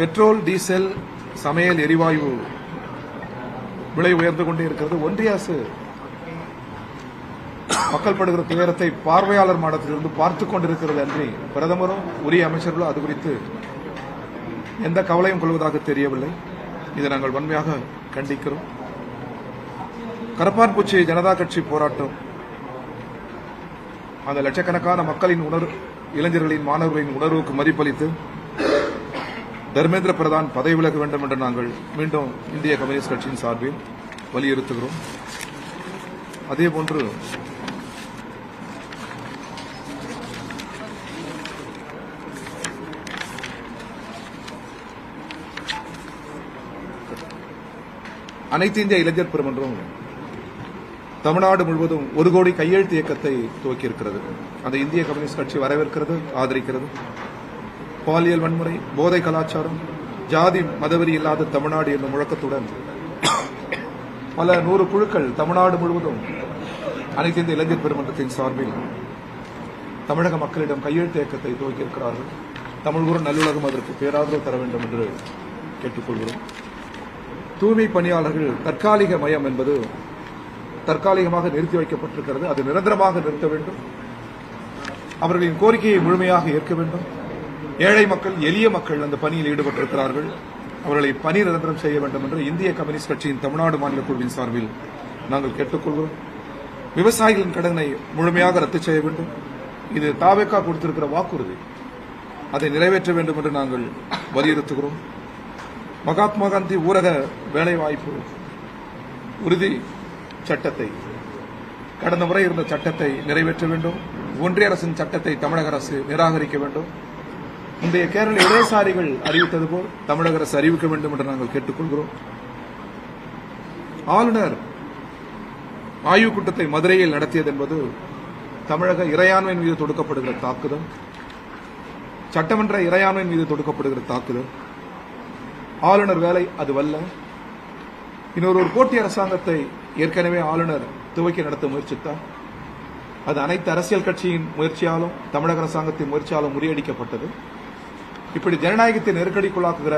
Petrol, diesel, சமையல் எரிவாயு விலை உயர்ந்து கொண்டே இருக்கிறது. ஒன்றிய அரசு மக்கள் படுகிற துயரத்தை பார்வையாளர் மாடத்திலிருந்து பார்த்துக் கொண்டிருக்கிறது அன்றி பிரதமரும் உரிய அமைச்சர்களும் அது குறித்து எந்த கவலையும் கொள்வதாக தெரியவில்லை. இதை நாங்கள் வன்மையாக கண்டிக்கிறோம். கரப்பான்பூச்சி ஜனதா கட்சி போராட்டம் அந்த லட்சக்கணக்கான மக்களின் இளைஞர்களின் மாணவர்களின் உணர்வுக்கு மதிப்பளித்து தர்மேந்திர பிரதான் பதவி விலக வேண்டும் என்று நாங்கள் மீண்டும் இந்திய கம்யூனிஸ்ட் கட்சியின் சார்பில் வலியுறுத்துகிறோம். அதேபோன்று அனைத்து இந்திய இளைஞர் பெருமன்றம் தமிழ்நாடு முழுவதும் 1 கோடி கையெழுத்து இயக்கத்தை துவக்கியிருக்கிறது. அந்த இந்திய கம்யூனிஸ்ட் கட்சி வரவேற்கிறது, ஆதரிக்கிறது. பாலியல் வன்முறை, போதை கலாச்சாரம், ஜாதி மதவெறி இல்லாத தமிழ்நாடு என்ற முழக்கத்துடன் பல 100 குழுக்கள் தமிழ்நாடு முழுவதும் அனைத்து இந்திய இளைஞர் பெருமன்றத்தின் சார்பில் தமிழக மக்களிடம் கையெழுத்து இயக்கத்தை துவக்கியிருக்கிறார்கள். தமிழ் கூறும் நல்லுலகம் அதற்கு பேராதரவு தர வேண்டும் என்று கேட்டுக்கொள்கிறோம். தூய்மை பணியாளர்கள் தற்காலிக மயம் என்பது தற்காலிகமாக நிறுத்தி வைக்கப்பட்டிருக்கிறது. அது நிரந்தரமாக நிறுத்த வேண்டும். அவர்களின் கோரிக்கையை முழுமையாக ஏற்க வேண்டும். ஏழை மக்கள், எளிய மக்கள் அந்த பணியில் ஈடுபட்டிருக்கிறார்கள். அவர்களை பணி நிரந்தரம் செய்ய வேண்டும் என்று இந்திய கம்யூனிஸ்ட் கட்சியின் தமிழ்நாடு மாநில குழுவின் சார்பில் நாங்கள் கேட்டுக்கொள்கிறோம். விவசாயிகளின் கடனை முழுமையாக ரத்து செய்ய வேண்டும். இது தாவேகா கொடுத்திருக்கிற வாக்குறுதி. அதை நிறைவேற்ற வேண்டும் என்று நாங்கள் வலியுறுத்துகிறோம். மகாத்மா காந்தி ஊரக வேலைவாய்ப்பு உறுதி சட்டத்தை, கடந்த முறை இருந்த சட்டத்தை நிறைவேற்ற வேண்டும். ஒன்றிய அரசின் சட்டத்தை தமிழக அரசு நிராகரிக்க வேண்டும். முந்தைய கேரள இடதுசாரிகள் அறிவித்தது போல் தமிழக அரசு அறிவிக்க வேண்டும் என்று நாங்கள் கேட்டுக்கொள்கிறோம். ஆளுநர் ஆய்வுக் கூட்டத்தை மதுரையில் நடத்தியது என்பது தமிழக இறையாண்மை மீது தொடுக்கப்படுகிற தாக்குதல், சட்டமன்ற இறையாண்மை மீது தொடுக்கப்படுகிற தாக்குதல். ஆளுநர் வேலை அதுவல்ல. இன்னொரு போட்டி அரசாங்கத்தை ஏற்கனவே ஆளுநர் துவக்கி நடத்த முயற்சித்தார். அது அனைத்து அரசியல் கட்சியின் முயற்சியாலும் தமிழக அரசாங்கத்தின் முயற்சியாலும் முறியடிக்கப்பட்டது. இப்படி ஜனநாயகத்தை நெருக்கடிக்குள்ளாக்குகிற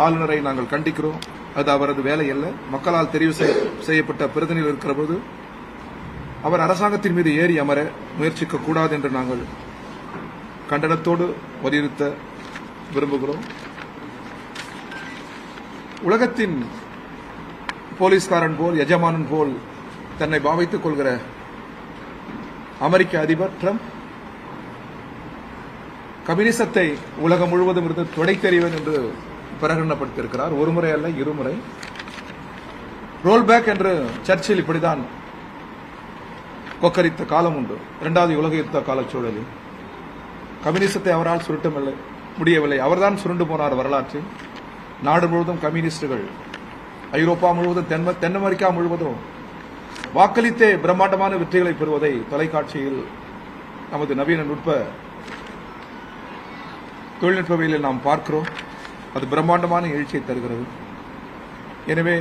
ஆளுநரை நாங்கள் கண்டிக்கிறோம். அது அவரது வேலை அல்ல. மக்களால் தெரிவு செய்யப்பட்ட பிரதிநிதிகள் இருக்கிற போது அவர் அரசாங்கத்தின் மீது ஏறி அமர முயற்சிக்க கூடாது என்று நாங்கள் கண்டனத்தோடு வலியுறுத்த விரும்புகிறோம். உலகத்தின் போலீஸ்காரன் போல், எஜமானன் போல் தன்னை பாவித்துக் கொள்கிற அமெரிக்க அதிபர் டிரம்ப் கம்யூனிசத்தை உலகம் முழுவதும் இருந்து துடைத்தெறிவன் என்று பிரகடனப்படுத்தியிருக்கிறார். ஒரு முறை அல்ல, இருமுறை. ரோல்பேக் என்று சர்ச்சில் இப்படிதான் கொக்கரித்த காலம் உண்டு. 2வது உலக யுத்த காலச்சூழலில் கம்யூனிசத்தை அவரால் சுருட்ட முடியவில்லை. அவர்தான் சுருண்டு போனார் வரலாற்றில். நாடு முழுவதும் கம்யூனிஸ்டுகள், ஐரோப்பா முழுவதும், தென் அமெரிக்கா முழுவதும் வாக்களித்தே பிரம்மாண்டமான வெற்றிகளை பெறுவதை தொலைக்காட்சியில் நமது நவீன தொழில்நுட்பவியலில் நாம் பார்க்கிறோம். அது பிரம்மாண்டமான எழுச்சியை தருகிறது. எனவே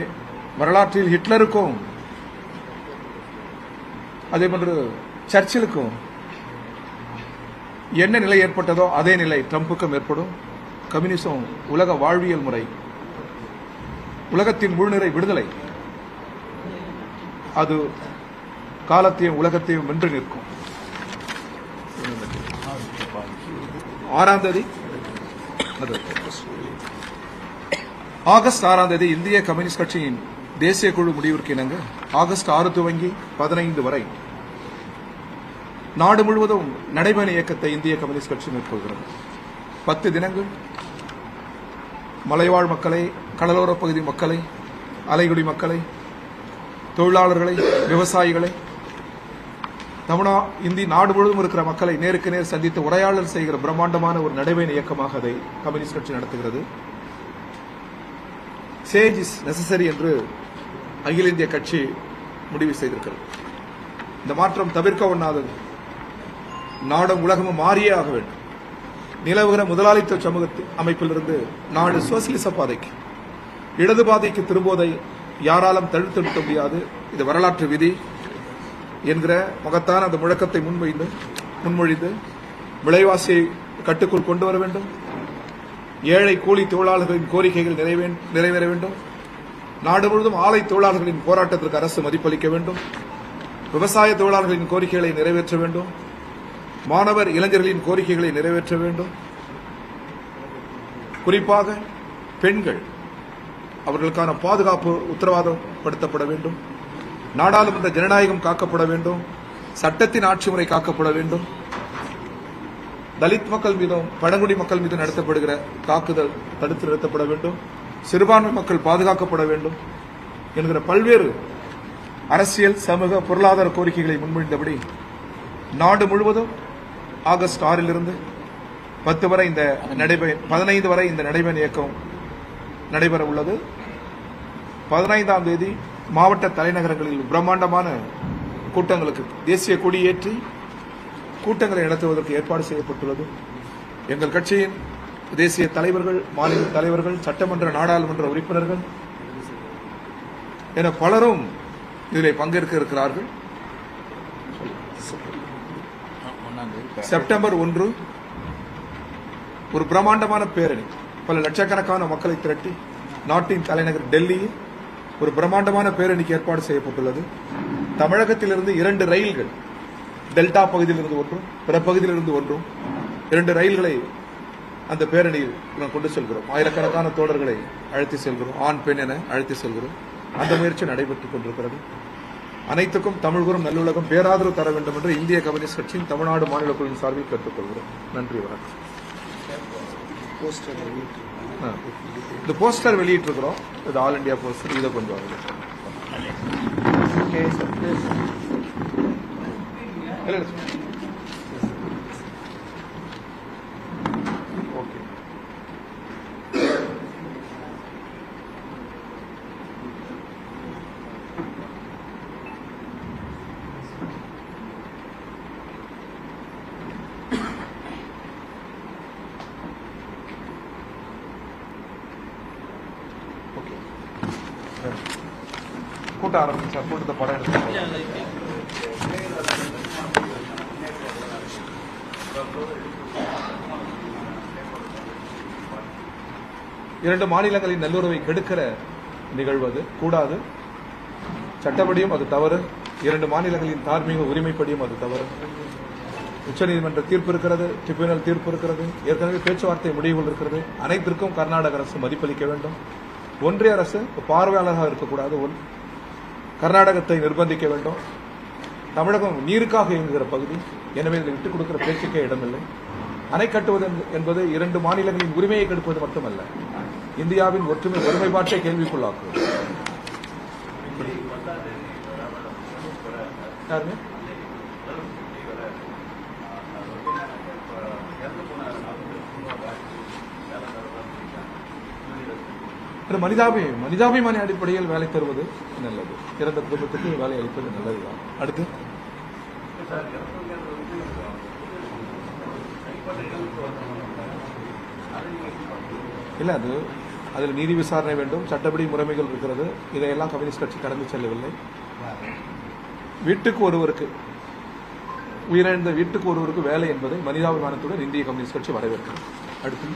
வரலாற்றில் ஹிட்லருக்கும் அதேபோன்று சர்ச்சிலுக்கும் என்ன நிலை ஏற்பட்டதோ அதே நிலை ட்ரம்புக்கும் ஏற்படும். கம்யூனிசம் உலக வாழ்வியல் முறை, உலகத்தின் முழுநிறை விடுதலை. அது காலத்தையும் உலகத்தையும் வென்று நிற்கும். 6ஆம் தேதி ஆகஸ்ட் 6ஆம் தேதி இந்திய கம்யூனிஸ்ட் கட்சியின் தேசிய குழு முடிவிற்கு இணங்க ஆகஸ்ட் 6 துவங்கி 15 வரை நாடு முழுவதும் நடைபயண இயக்கத்தை இந்திய கம்யூனிஸ்ட் கட்சி மேற்கொள்கிறது. 10 தினங்கள் மலைவாழ் மக்களை, கடலோர பகுதி மக்களை, அலைகுடி மக்களை, தொழிலாளர்களை, விவசாயிகளை, இந்திய நாடு முழுவதும் இருக்கிற மக்களை நேருக்கு நேர் சந்தித்து உரையாடல் செய்கிற பிரம்மாண்டமான ஒரு நடைபயண இயக்கமாக அதை கம்யூனிஸ்ட் கட்சி நடத்துகிறது. சேஞ்ச் இஸ் நெசசரி என்று அகில இந்திய கட்சி முடிவு செய்திருக்கிறது. இந்த மாற்றம் தவிர்க்க ஒண்ணாதது. நாடும் உலகமும் மாறியே ஆக வேண்டும். நிலவுகிற முதலாளித்துவ சமூக அமைப்பிலிருந்து நாடு சோசியலிச பாதைக்கு, இடது பாதைக்கு திரும்புவதை யாராலும் தடுத்து நிறுத்த முடியாது. இது வரலாற்று விதி என்கிற மகத்தான அந்த முழக்கத்தை முன்மொழிந்து விலைவாசியை கட்டுக்குள் கொண்டு வர வேண்டும். ஏழை கூலி தொழிலாளர்களின் கோரிக்கைகள் நிறைவேற வேண்டும். நாடு முழுவதும் ஆலை தொழிலாளர்களின் போராட்டத்திற்கு அரசு மதிப்பளிக்க வேண்டும். விவசாய தொழிலாளர்களின் கோரிக்கைகளை நிறைவேற்ற வேண்டும். மாணவர் இளைஞர்களின் கோரிக்கைகளை நிறைவேற்ற வேண்டும். குறிப்பாக பெண்கள் அவர்களுக்கான பாதுகாப்பு உத்தரவாதப்படுத்தப்பட வேண்டும். நாடாளுமன்ற ஜனநாயகம் காக்கப்பட வேண்டும். சட்டத்தின் ஆட்சி முறை காக்கப்பட வேண்டும். தலித் மக்கள் மீதும் பழங்குடி மக்கள் மீது நடத்தப்படுகிற தாக்குதல் தடுத்து நிறுத்தப்பட வேண்டும். சிறுபான்மை மக்கள் பாதுகாக்கப்பட வேண்டும் என்கிற பல்வேறு அரசியல், சமூக, பொருளாதார கோரிக்கைகளை முன்மொழிந்தபடி நாடு முழுவதும் ஆகஸ்ட் 6 10 வரை இந்த 15 வரை இந்த நடைபயண இயக்கம் நடைபெற உள்ளது. 15ஆம் தேதி மாவட்ட தலைநகரங்களில் பிரம்மாண்டமான கூட்டங்களுக்கு தேசிய கொடியேற்றி கூட்டங்களை நடத்துவதற்கு ஏற்பாடு செய்யப்பட்டுள்ளது. எங்கள் கட்சியின் தேசிய தலைவர்கள், மாநில தலைவர்கள், சட்டமன்ற நாடாளுமன்ற உறுப்பினர்கள் என பலரும் இதில் பங்கேற்க இருக்கிறார்கள். செப்டம்பர் 1 ஒரு பிரம்மாண்டமான பேரணி, பல லட்சக்கணக்கான மக்களை திரட்டி நாட்டின் தலைநகர் டெல்லியில் ஒரு பிரம்மாண்டமான பேரணிக்கு ஏற்பாடு செய்யப்பட்டுள்ளது. தமிழகத்திலிருந்து 2 ரயில்கள், டெல்டா பகுதியிலிருந்து ஒன்றும் பிற பகுதியிலிருந்து ஒன்றும் 2 ரயில்களை அந்த பேரணியில் கொண்டு செல்கிறோம். ஆயிரக்கணக்கான தோழர்களை அழைத்து செல்கிறோம், ஆண் பெண் என அழைத்து செல்கிறோம். அந்த முயற்சி நடைபெற்றுக் கொண்டிருக்கிறது. அனைத்துக்கும் தமிழ் கூறும் நல்லுலகம் பேராதரவு தர வேண்டும் என்று இந்திய கம்யூனிஸ்ட் கட்சியின் தமிழ்நாடு மாநில குழுவின் சார்பில் கேட்டுக்கொள்கிறோம். நன்றி, வணக்கம். இந்த போஸ்டர் வெளியிட்டிருக்கிறோம். இது ஆல் இண்டியா போஸ்டர். இதை கொஞ்சம் ஓகே. கூட்ட ஆரம்பிச்சா கூட்டத்தை படம் எடுத்து இரண்டு மாநிலங்களின் நல்லுறவை கெடுக்கிற நிகழ்வு அது கூடாது. சட்டப்படியும் அது தவறு. 2 மாநிலங்களின் தார்மீக உரிமைப்படியும் அது தவறு. உச்சநீதிமன்ற தீர்ப்பு இருக்கிறது, ட்ரிபியூனல் தீர்ப்பு இருக்கிறது, ஏற்கனவே பேச்சுவார்த்தை முடிவுகள் இருக்கிறது. அனைத்திற்கும் கர்நாடக அரசு மதிப்பளிக்க வேண்டும். ஒன்றிய அரசு பார்வையாளராக இருக்கக்கூடாது. கர்நாடகத்தை நிர்பந்திக்க வேண்டும். தமிழகம் நீருக்காக இயங்குகிற பகுதி, எனவே இதில் விட்டுக் கொடுக்கிற பேச்சுக்கே இடமில்லை. அணை கட்டுவது என்பது 2 மாநிலங்களின் உரிமையை கெடுப்பது மட்டுமல்ல, இந்தியாவின் ஒற்றுமை ஒருமைப்பாட்டை கேள்விக்குள்ளாக்குவது. மனிதாபிமான அடிப்படையில் வேலை தருவது நல்லது. இறந்த குடும்பத்துக்கு வேலை அளிப்பது நல்லதுதான். அடுத்து இல்ல, அதில் நீதி விசாரணை வேண்டும், சட்டப்படி முறைமைகள் இருக்கிறது. இதையெல்லாம் கம்யூனிஸ்ட் கட்சி கடந்து செல்லவில்லை. வீட்டுக்கு ஒருவருக்கு, உயிரிழந்த வீட்டுக்கு ஒருவருக்கு வேலை என்பதை மனிதாபிமானத்துடன் இந்திய கம்யூனிஸ்ட் கட்சி வரவேற்கிறது. அடுத்து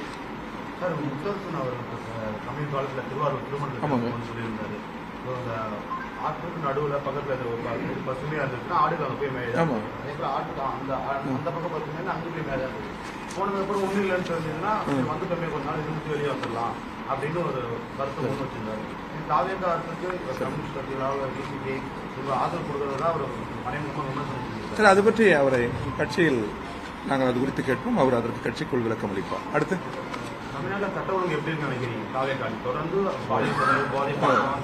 ஆற்றுக்கு நடுவுல பக்கத்துல ஒரு பசுமையா இருந்துச்சுன்னா ஆடுக்கு அங்க போய் மேய ஆட்டுக்கு அந்த பக்கம் பசுமையா அங்க போய் மேய போனதுக்கு அப்புறம் ஒண்ணு இல்லைன்னு தெரிஞ்சதுன்னா வந்துட்டோமே கொஞ்ச நாள் இருந்து வெளியே வந்துடலாம் அப்படின்னு ஒரு கருத்து முன் வச்சிருந்தாரு. தாவேக அரசுக்கு கம்யூனிஸ்ட் கட்சிகளாக பிசிபி ஆதரவு கொடுக்கறதா அவர் மறைமுகமாக விமர்சனம் சார். அது பற்றி அவரை கட்சியில் நாங்கள் அது குறித்து கேட்போம். அவர் அதற்கு கட்சிக்குள் விளக்கம் அளிப்பார். அடுத்து தமிழ்நாட்டில் சட்ட ஒழுங்கு எப்படி நினைக்கிறீங்க? தாவேகாலி தொடர்ந்து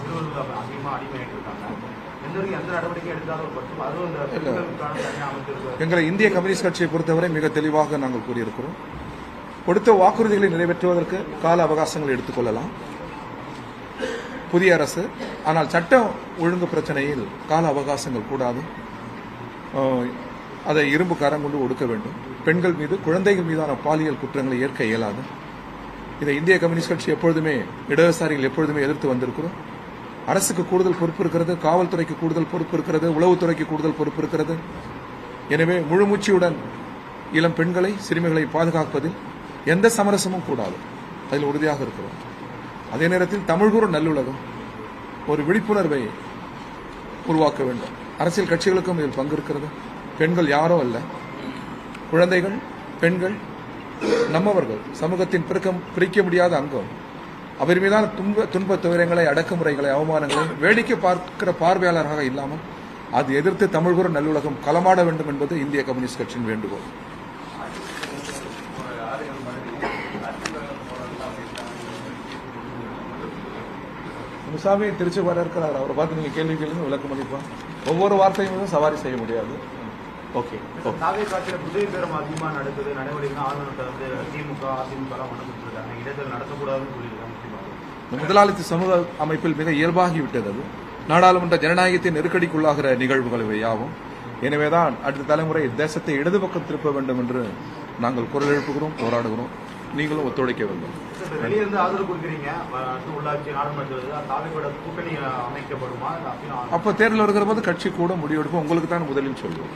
சிறுவர்கள் அதிகமாக அடிமையாயிட்டு இருக்காங்க. எந்த நடவடிக்கை எடுத்தாலும் ஒரு பட்சம் அதுவும் இந்த எங்களை இந்திய கம்யூனிஸ்ட் கட்சியை பொறுத்தவரை மிக தெளிவாக நாங்கள் கூறியிருக்கிறோம். கொடுத்த வாக்குறுதிகளை நிறைவேற்றுவதற்கு கால அவகாசங்கள் எடுத்துக் கொள்ளலாம் புதிய அரசு. ஆனால் சட்டம் ஒழுங்கு பிரச்சனையில் கால அவகாசங்கள் கூடாது. அதை இரும்பு கரம் கொண்டு ஒடுக்க வேண்டும். பெண்கள் மீது, குழந்தைகள் மீதான பாலியல் குற்றங்களை ஏற்க இயலாது. இதை இந்திய கம்யூனிஸ்ட் கட்சி எப்பொழுதுமே, இடதுசாரிகள் எப்பொழுதுமே எதிர்த்து வந்திருக்கிறோம். அரசுக்கு கூடுதல் பொறுப்பு இருக்கிறது, காவல்துறைக்கு கூடுதல் பொறுப்பு இருக்கிறது, உளவுத்துறைக்கு கூடுதல் பொறுப்பு இருக்கிறது. எனவே முழுமூச்சியுடன் இளம் பெண்களை, சிறுமிகளை பாதுகாப்பதில் எந்த சமரசமும் கூடாது. அதில் உறுதியாக இருக்கிறோம். அதே நேரத்தில் தமிழ்கூறு நல்லுலகம் ஒரு விழிப்புணர்வை உருவாக்க வேண்டும். அரசியல் கட்சிகளுக்கும் இதில் பங்கு இருக்கிறது. பெண்கள் யாரோ அல்ல, குழந்தைகள், பெண்கள் நம்மவர்கள், சமூகத்தின் பிரிக்க முடியாத அங்கம். அவர் மீதான துன்ப துயரங்களை, அடக்குமுறைகளை, அவமானங்களை வேடிக்கை பார்க்கிற பார்வையாளராக இல்லாமல் அது எதிர்த்து தமிழ்கூறு நல்லுலகம் களமாட வேண்டும் என்பது இந்திய கம்யூனிஸ்ட் கட்சியின் வேண்டுகோள். முசாமி திருச்சி வர இருக்கிறார். அவரை பார்த்து நீங்க கேள்வி கேளுங்க, விளக்கம் அளிப்போம். ஒவ்வொரு வார்த்தையும் சவாரி செய்ய முடியாது. ஓகே. நாகை காட்சியில் புதிய பேரம் அதிகமாக நடக்குது. நடைமுறைகள் ஆளுநர்கிட்ட வந்து திமுக, அதிமுக எல்லாம் மனு கொடுத்துருக்காங்க. இடைத்தேர்தல் நடத்தக்கூடாதுன்னு சொல்லியிருக்காங்க. முதலாளித்த சமூக அமைப்பில் மிக இயல்பாகிவிட்டது. அது நாடாளுமன்ற ஜனநாயகத்தை நெருக்கடிக்குள்ளாகிற நிகழ்வுகள் இவையாவும். எனவேதான் அடுத்த தலைமுறை தேசத்தை இடது பக்கம் திருப்ப வேண்டும் என்று நாங்கள் குரல் எழுப்புகிறோம், போராடுகிறோம். நீங்களும் ஒத்துழைக்க வேண்டும். வெளியிருந்து ஆதரவு கொடுக்குறீங்க. உள்ளாட்சி நாடாளுமன்ற கூட்டணி அமைக்கப்படுமா? அப்ப தேர்தல் வருகிற போது கட்சி கூட முடிவெடுப்போம். உங்களுக்கு தான் முதலில் சொல்லுவோம்.